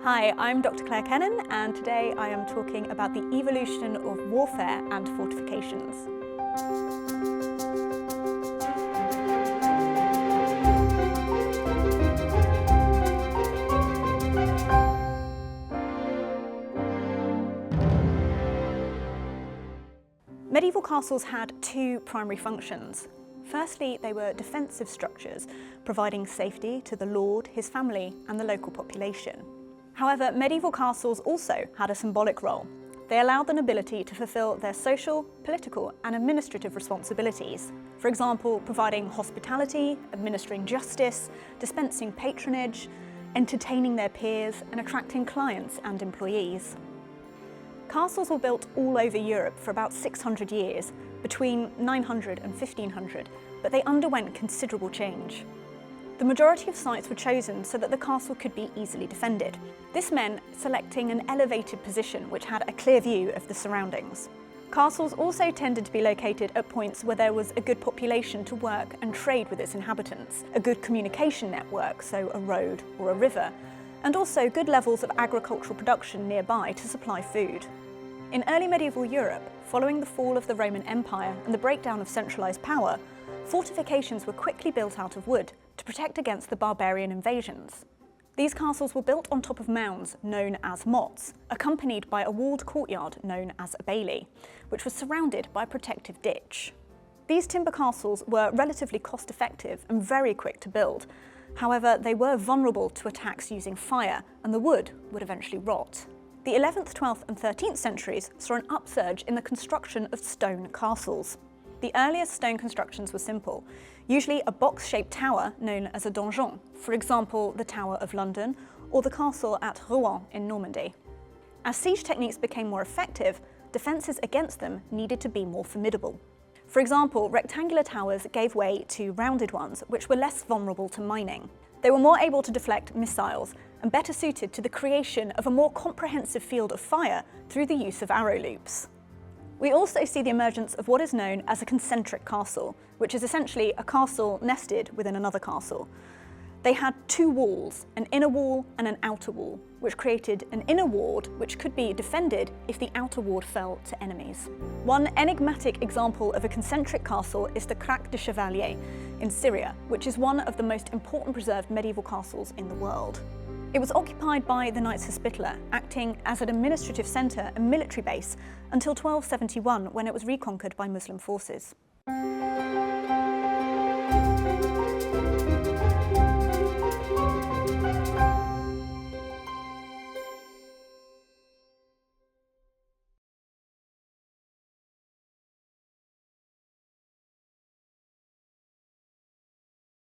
Hi, I'm Dr. Claire Kennan, and today I am talking about the evolution of warfare and fortifications. Medieval castles had two primary functions. Firstly, they were defensive structures, providing safety to the lord, his family, and the local population. However, medieval castles also had a symbolic role. They allowed the nobility to fulfill their social, political, and administrative responsibilities. For example, providing hospitality, administering justice, dispensing patronage, entertaining their peers, and attracting clients and employees. Castles were built all over Europe for about 600 years, between 900 and 1500, but they underwent considerable change. The majority of sites were chosen so that the castle could be easily defended. This meant selecting an elevated position which had a clear view of the surroundings. Castles also tended to be located at points where there was a good population to work and trade with its inhabitants, a good communication network, so a road or a river, and also good levels of agricultural production nearby to supply food. In early medieval Europe, following the fall of the Roman Empire and the breakdown of centralised power, fortifications were quickly built out of wood to protect against the barbarian invasions. These castles were built on top of mounds known as mottes, accompanied by a walled courtyard known as a bailey, which was surrounded by a protective ditch. These timber castles were relatively cost-effective and very quick to build. However, they were vulnerable to attacks using fire, and the wood would eventually rot. The 11th, 12th and 13th centuries saw an upsurge in the construction of stone castles. The earliest stone constructions were simple, usually a box-shaped tower known as a donjon, for example the Tower of London or the castle at Rouen in Normandy. As siege techniques became more effective, defences against them needed to be more formidable. For example, rectangular towers gave way to rounded ones, which were less vulnerable to mining. They were more able to deflect missiles and better suited to the creation of a more comprehensive field of fire through the use of arrow loops. We also see the emergence of what is known as a concentric castle, which is essentially a castle nested within another castle. They had two walls, an inner wall and an outer wall, which created an inner ward which could be defended if the outer ward fell to enemies. One enigmatic example of a concentric castle is the Crac de Chevalier in Syria, which is one of the most important preserved medieval castles in the world. It was occupied by the Knights Hospitaller, acting as an administrative centre and military base until 1271, when it was reconquered by Muslim forces.